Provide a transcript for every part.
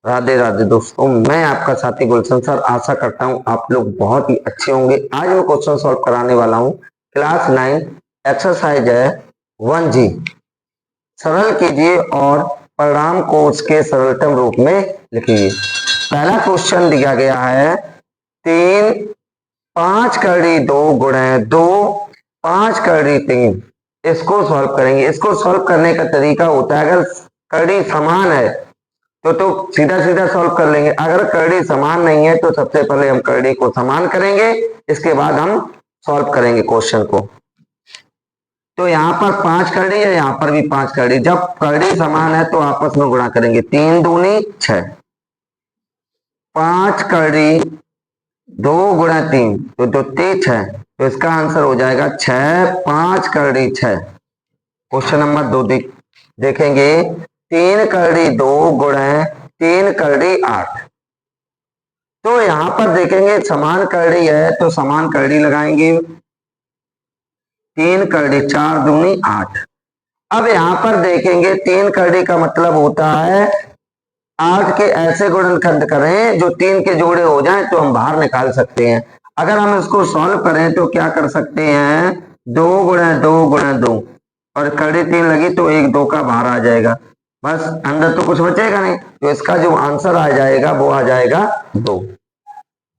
राधे राधे दोस्तों, मैं आपका साथी गुलशन सर। आशा करता हूँ आप लोग बहुत ही अच्छे होंगे। आज मैं क्वेश्चन सॉल्व कराने वाला हूँ। क्लास 9 एक्सरसाइज है 1G। सरल कीजिए और परिणाम को उसके सरलतम रूप में लिखिए। पहला क्वेश्चन दिया गया है 3 5 कड़ी 2 गुणे 2 5 कड़ी 3। इसको सॉल्व करेंगे। इसको सॉल्व करने का तरीका होता है, अगर कड़ी समान है तो सीधा सीधा सॉल्व कर लेंगे। अगर करड़ी समान नहीं है तो सबसे पहले हम करड़ी को समान करेंगे, इसके बाद हम सॉल्व करेंगे क्वेश्चन को। तो यहाँ पर 5 करड़ी है, यहाँ पर भी 5 करड़ी। जब करड़ी समान है तो आपस में गुणा करेंगे। 3 दूनी 6, 5 करड़ी 2 गुणा 3 तो 2 3 6, तो इसका आंसर हो जाएगा 6। 5 करड़ी 6। क्वेश्चन नंबर 2 देखेंगे। 3 करड़ी 2 गुणे 3 करड़ी 8। तो यहां पर देखेंगे समान करड़ी है तो समान करड़ी लगाएंगे। 3 करड़ी 4 दूनी 8। अब यहां पर देखेंगे 3 करड़ी का मतलब होता है 8 के ऐसे गुणनखंड करें जो 3 के जोड़े हो जाएं तो हम बाहर निकाल सकते हैं। अगर हम इसको सॉल्व करें तो क्या कर सकते हैं, 2 गुणे 2 गुणे 2 और करड़ी 3 लगी तो 1 2 का बाहर आ जाएगा, बस अंदर तो कुछ बचेगा नहीं। तो इसका जो आंसर आ जाएगा वो आ जाएगा 2।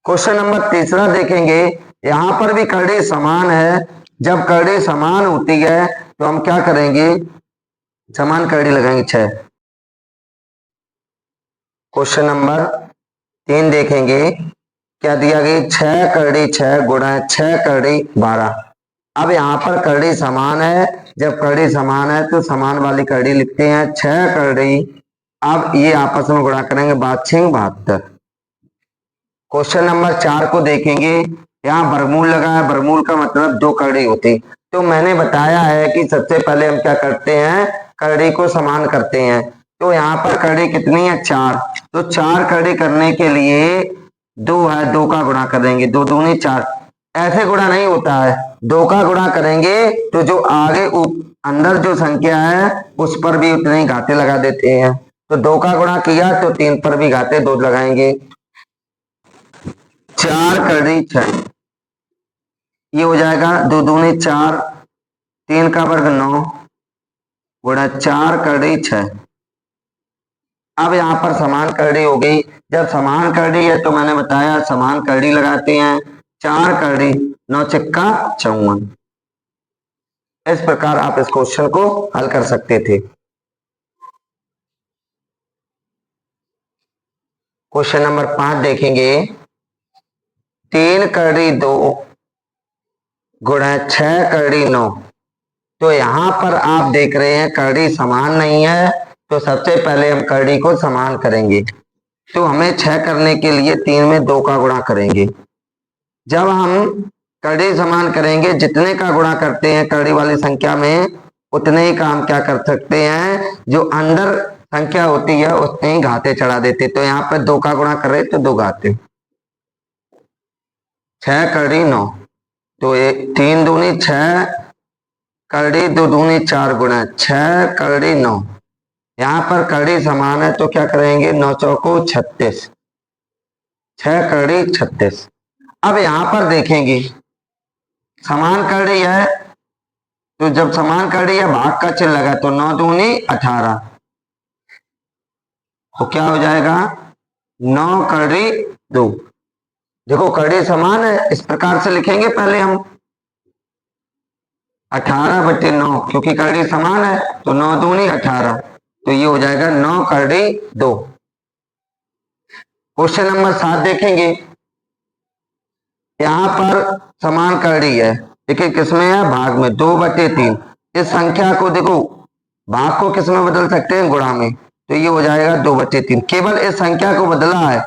क्वेश्चन नंबर तीसरा देखेंगे। यहां पर भी करड़ी समान है। जब करड़ी समान होती है तो हम क्या करेंगे, समान करड़ी लगाएंगे 6। क्वेश्चन नंबर 3 देखेंगे। क्या दिया गया, 6 करड़ी 6 गुणा 6 करड़ी 12। अब यहाँ पर करड़ी समान है। जब करड़ी समान है तो समान वाली करड़ी लिखते हैं 6 करड़ी। अब ये आपस में गुणा करेंगे, 5 72। क्वेश्चन नंबर 4 को देखेंगे। यहाँ वर्गमूल लगा है, वर्गमूल का मतलब 2 करड़ी होती। तो मैंने बताया है कि सबसे पहले हम क्या करते हैं, करड़ी को समान करते हैं। तो यहाँ पर करड़ी कितनी है, 4। तो 4 करड़ी करने के लिए 2 है, 2 का गुणा करेंगे, 2 दूनी 4। ऐसे गुणा नहीं होता है, 2 का गुणा करेंगे तो जो आगे अंदर जो संख्या है उस पर भी उतने ही घाते लगा देते हैं। तो 2 का गुणा किया तो 3 पर भी घाते 2 लगाएंगे। 4 करड़ी 6, ये हो जाएगा 2 दूनी 4, 3 का वर्ग 9 गुणा 4 करड़ी 6। अब यहाँ पर समान करड़ी हो गई। जब समान करड़ी है तो मैंने बताया समान करड़ी लगाते हैं। 4 करड़ी 9 चक्का 54। इस प्रकार आप इस क्वेश्चन को हल कर सकते थे। क्वेश्चन नंबर 5 देखेंगे। 3 करड़ी 2 गुणा 6 करड़ी 9। तो यहां पर आप देख रहे हैं करड़ी समान नहीं है, तो सबसे पहले हम करड़ी को समान करेंगे। तो हमें 6 करने के लिए 3 में 2 का गुणा करेंगे। जब हम करड़ी समान करेंगे, जितने का गुणा करते हैं करड़ी वाली संख्या में उतने ही का हम क्या कर सकते हैं, जो अंदर संख्या होती है उतने ही घाते चढ़ा देते। तो यहाँ पर 2 का गुणा कर रहे तो 2 घाते। 6 करड़ी 9, तो 3 दूनी 6 करड़ी 2 दूनी 4 गुणा 6 करड़ी 9। यहाँ पर करड़ी समान है तो क्या करेंगे, 9 चौको 36, 6 करड़ी 36। अब यहाँ पर देखेंगे समान करड़ी है, तो जब समान करड़ी है भाग का चिन्ह लगा तो 9 दूनी 18, तो क्या हो जाएगा 9 करड़ी 2। देखो करड़ी समान है, इस प्रकार से लिखेंगे पहले हम 18/9, क्योंकि करड़ी समान है तो 9 दूनी 18, तो ये हो जाएगा 9 करड़ी 2। क्वेश्चन नंबर 7 देखेंगे। यहाँ पर समान करड़ी है लेकिन किसमें है, भाग में, 2/3। इस संख्या को देखो भाग को किस में बदल सकते हैं, गुणा में, तो ये हो जाएगा 2/3। केवल इस संख्या को बदला है,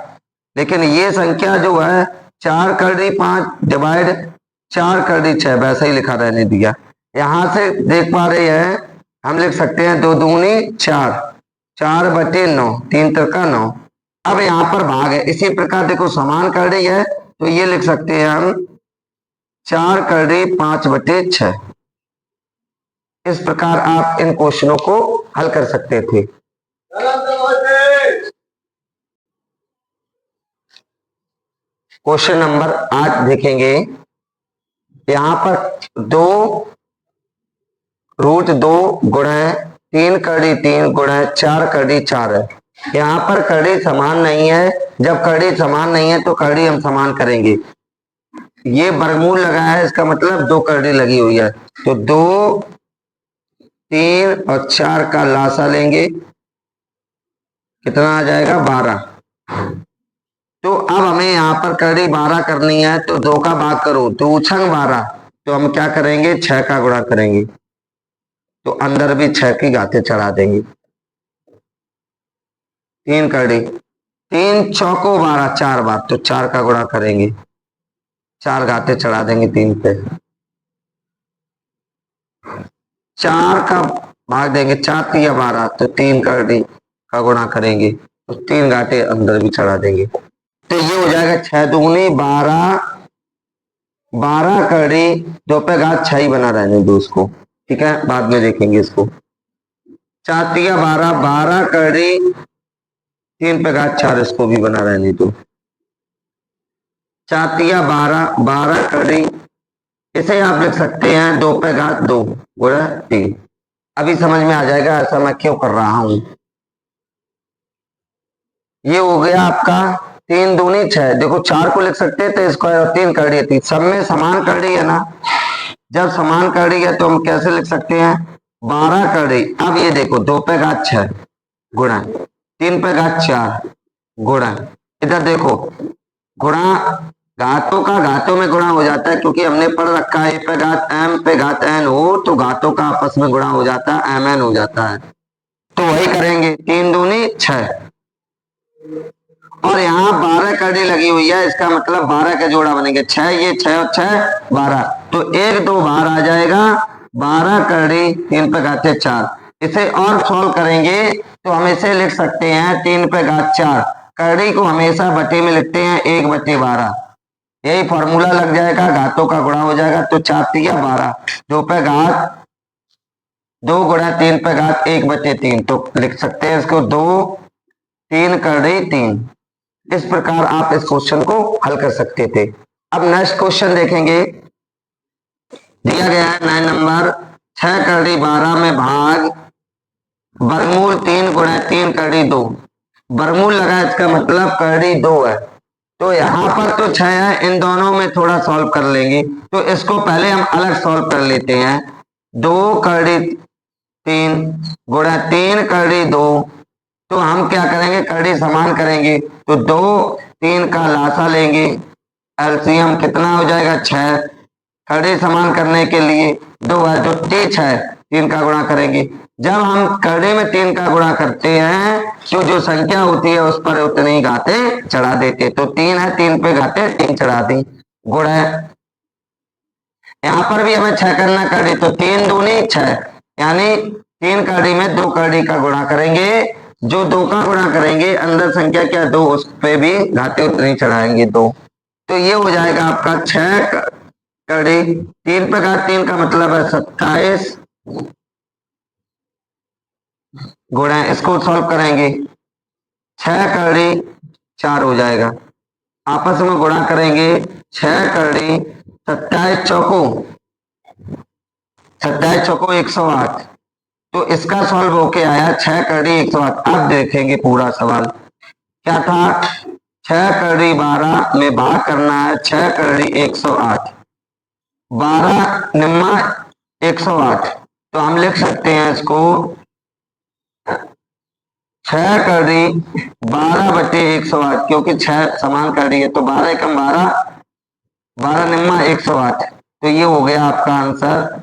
लेकिन ये संख्या जो है 4 करड़ी 5 डिवाइड 4 करड़ी 6 वैसा ही लिखा रहने दिया। यहां से देख पा रहे हैं, हम लिख सकते हैं 2 दूनी 4, 4/9, 3 तिरका 9। अब यहाँ पर भाग है, इसी प्रकार देखो समान करड़ी है तो ये लिख सकते हैं हम 4 करड़ी 5/6। इस प्रकार आप इन क्वेश्चनों को हल कर सकते थे। क्वेश्चन नंबर 8 देखेंगे। यहाँ पर 2√2 गुणा 3 कड़ी 3 गुणा 4 कड़ी 4 है। यहाँ पर कड़ी समान नहीं है। जब कड़ी समान नहीं है तो कड़ी हम समान करेंगे। ये वर्गमूल लगा है, इसका मतलब 2 कड़ी लगी हुई है। तो 2, 3 और 4 का लासा लेंगे, कितना आ जाएगा 12। तो अब हमें यहाँ पर कड़ी 12 करनी है, तो 2 का भाग करो, 2 छंग 12। तो हम क्या करेंगे, 6 का गुणा करेंगे, तो अंदर भी 6 की घातें चढ़ा देंगे। 3 कड़ी 3 चौको 12, 4 बार, तो 4 का गुणा करेंगे, 4 घातें चढ़ा देंगे 3 पे। 4 का भाग देंगे, 4 3 12, तो 3 कड़ी का गुणा करेंगे, तो 3 घाटे अंदर भी चढ़ा देंगे। तो ये हो जाएगा 6 दूनी 12, 12 कड़ी 2 पे घात 6 ही बना रहने दो उसको, ठीक है, बाद में देखेंगे इसको। 4 3 12, 12 कड़ी 3 पे घात 4, इसको भी बना रहने दो। 4 3 12, 12 कड़ी, इसे आप लिख सकते हैं 2 पे घात 2 गुणा 3। अभी समझ में आ जाएगा ऐसा मैं क्यों कर रहा हूं। ये हो गया आपका 3 दूनी 6। देखो 4 को लिख सकते थे स्क्वायर, और 3 कड़ी है, 3 सब में समान कड़ी है ना। जब समान कड़ी है तो हम कैसे लिख सकते हैं, 12 कड़ी। अब ये देखो 2 पे घात 6 गुणा 3 पे घात 4 गुणा, इधर देखो गुणा, घातों का घातों में गुणा हो जाता है, क्योंकि हमने पढ़ रखा है ए पे घात m पे घात n हो तो घातों का आपस में गुणा हो जाता है, mn हो जाता है। तो वही करेंगे, 3 दूनी 6, और यहाँ 12 कड़ी लगी हुई है, इसका मतलब 12 का जोड़ा बनेंगे 6, ये 6 और 6 12, तो 1 2 बाहर आ जाएगा। 12 कड़ी 3 पे घात 4। इसे और सॉल्व करेंगे तो हम इसे लिख सकते हैं 3 पे घात 4। कड़ी को हमेशा बटे में लिखते हैं 1/12, यही फॉर्मूला लग जाएगा, घातों का गुणा हो जाएगा। तो 4 3 12, 2 पे घात 2 गुणा 3 पे घात 1/3, तो लिख सकते हैं इसको 2 3 कड़ी 3। इस प्रकार आप इस क्वेश्चन को हल कर सकते थे। अब नेक्स्ट क्वेश्चन देखेंगे। दिया गया है 9 नंबर, 6 कड़ी 12 में भाग वर्गमूल 3 गुणा 3 कड़ी 2। वर्गमूल लगा, इसका मतलब कड़ी 2 है। तो यहाँ पर तो 6 है, इन दोनों में थोड़ा सॉल्व कर लेंगे। तो इसको पहले हम अलग सॉल्व कर लेते हैं। 2 कड़ी 3 गुणा 3 कड़ी 2, तो हम क्या करेंगे, कड़ी समान करेंगे, तो 2 3 का लासा लेंगे, एलसीएम कितना हो जाएगा 6। कड़ी समान करने के लिए 2 है तो 3 है, 3 का गुणा करेंगे। जब हम कड़ी में 3 का गुणा करते हैं तो जो संख्या होती है उस पर उतनी ही घातें चढ़ा देते, तो 3 है, 3 पे घातें 3 चढ़ा दी, गुणा। यहाँ पर भी हमें 6 करना कड़ी, तो 3 दूनी 6, यानी 3 कड़ी में 2 कड़ी का गुणा करेंगे। जो 2 का गुणा करेंगे, अंदर संख्या क्या 2, उस पे भी घातें उतनी चढ़ाएंगे 2। तो ये हो जाएगा आपका 6 कड़ी 3 पे घात 3 का मतलब है 27 गुणा, इसको सॉल्व करेंगे 6 कड़ी 4 हो जाएगा, आपस में गुणा करेंगे 6 कड़ी 27 चौको 108। तो इसका सॉल्व होके आया 6 कड़ी 108। अब देखेंगे पूरा सवाल क्या था। 6 कड़ी 12 में भाग करना है 6 कड़ी 108, 12 निम्मा 108, तो हम लिख सकते हैं इसको 6 कड़ी 12/108, क्योंकि 6 समान कड़ी है, तो 12 एकम 12, 12 निम्मा 108, तो ये हो गया आपका आंसर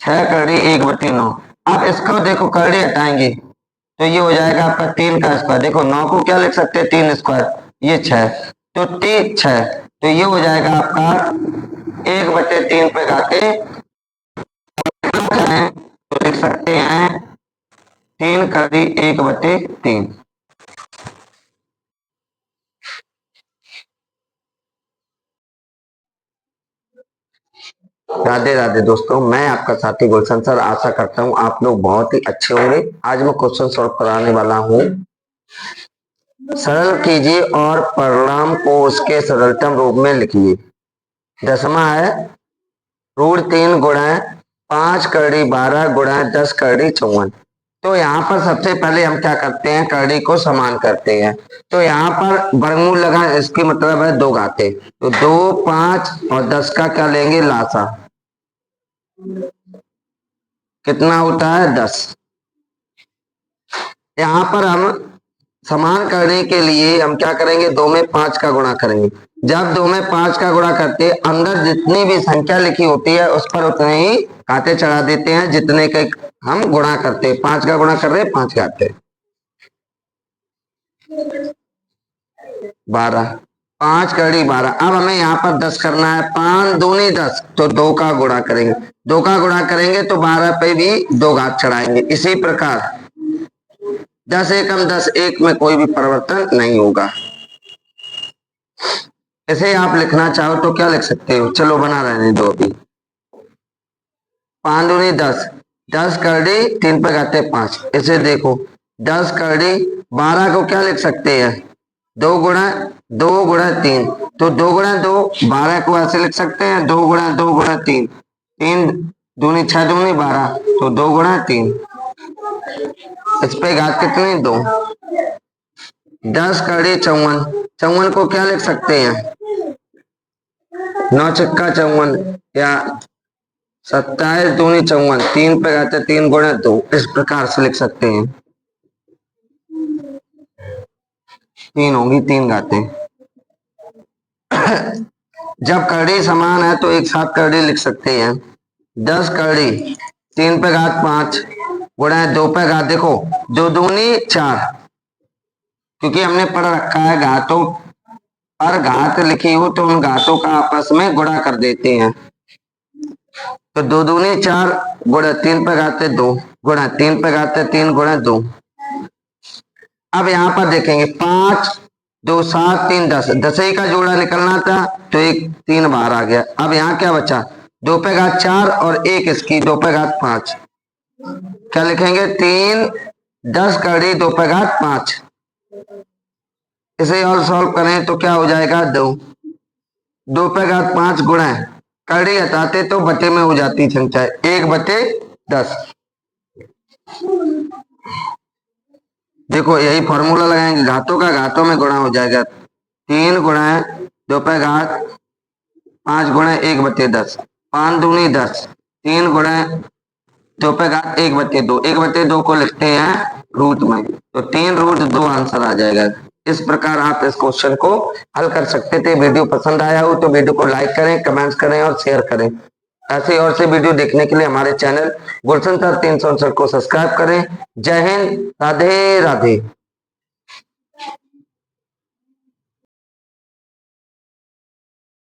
6 कड़ी 1/9। अब इसको देखो कड़ी हटाएंगे तो ये हो जाएगा आपका 3 का स्क्वायर। देखो 9 को क्या लिख सकते हैं 3 स्क्वायर, ये 6, तो 3 6, तो ये हो जाएगा आपका 1/3 पे घाते, तो लिख सकते हैं 3 कड़ी 1/3। राधे राधे दोस्तों, मैं आपका साथी गुलशन सर। आशा करता हूँ आप लोग बहुत ही अच्छे होंगे। आज मैं क्वेश्चन सॉल्व कराने वाला हूँ सरल कीजिए और परिणाम को उसके सरलतम रूप में लिखिए। 10वां है √3 गुणा 5 करड़ी 12 गुणा 10 करड़ी 54। तो यहाँ पर सबसे पहले हम क्या करते हैं, करड़ी को समान करते हैं। तो यहाँ पर वर्गमूल लगा, इसकी मतलब है दो घाते। तो 2, 5 और 10 का क्या लेंगे, लासा। कितना होता है, 10। यहाँ पर हम समान करने के लिए हम क्या करेंगे, 2 में 5 का गुणा करेंगे। जब 2 में 5 का गुणा करते हैं, अंदर जितनी भी संख्या लिखी होती है उस पर उतने ही घाते चढ़ा देते हैं जितने के हम गुणा करते हैं। 5 का गुणा कर रहे हैं, 5 घाते 12, 5 करड़ी 12। अब हमें यहाँ पर 10 करना है, 5 दूनी 10, तो 2 का गुणा करेंगे। 2 का गुणा करेंगे तो 12 पे भी 2 घात चढ़ाएंगे। इसी प्रकार 10 एकम 10, एक में कोई भी परिवर्तन नहीं होगा। इसे आप लिखना चाहो तो क्या लिख सकते हो, चलो बना रहने दो अभी। 5 दूनी 10, 10 करड़ी 3 पे घाते 5। इसे देखो 10 करड़ी 12 को क्या लिख सकते हैं, 2 गुणा 3। तो 2 गुणा 2, 12 को ऐसे लिख सकते हैं 2 गुणा 2 गुणा 3। 3 दूनी 6 दूनी 12, तो 2 गुणा 3। इस पे घात कितनी, 2। 10 करड़ी 54, 54 को क्या लिख सकते हैं, 9 छक्का 54 या 27 दूनी 54। 3 पे घाते 3 गुणा 2, इस प्रकार से लिख सकते हैं। 3 होंगी 3 घातें। जब करड़ी समान है तो एक साथ करड़ी लिख सकते हैं। 10 करड़ी 3 पे घात 5 गुणा 2 पे घात, देखो 2 दूनी 4, क्योंकि हमने पढ़ रखा है घातों पर घात लिखी हो तो उन घातों का आपस में गुणा कर देते हैं। तो 2 दूनी 4 गुणा 3 पे घाते 2 गुणा 3 पे घाते 3 गुणा 2। अब यहाँ पर देखेंगे 5 2 7 3 10, 10 ही का जोड़ा निकलना था तो एक 3 बाहर आ गया। अब यहाँ क्या बचा, 2 पे घात 4 और एक इसकी 2 पे घात 5। क्या लिखेंगे, 3 10 करड़ी 2 पे घात 5। इसे और सॉल्व करें तो क्या हो जाएगा, 2 पे घात 5 गुणा करड़ी हटाते तो बटे में हो जाती संख्या 1/10। देखो यही फॉर्मूला लगाएंगे, घातों का घातों में गुणा हो जाएगा। 3 गुणा 2 पे घात 5 गुणा 1/10, 5 दूनी 10, 3 गुणा 2 पे घात 1/2, 1/2 को लिखते हैं रूट में, तो 3√2 आंसर आ जाएगा। इस प्रकार आप इस क्वेश्चन को हल कर सकते थे। वीडियो पसंद आया हो तो वीडियो को लाइक करें, कमेंट्स करें और शेयर करें। ऐसे और से वीडियो देखने के लिए हमारे चैनल गुलशन सर 369 को सब्सक्राइब करें। जय हिंद, राधे राधे।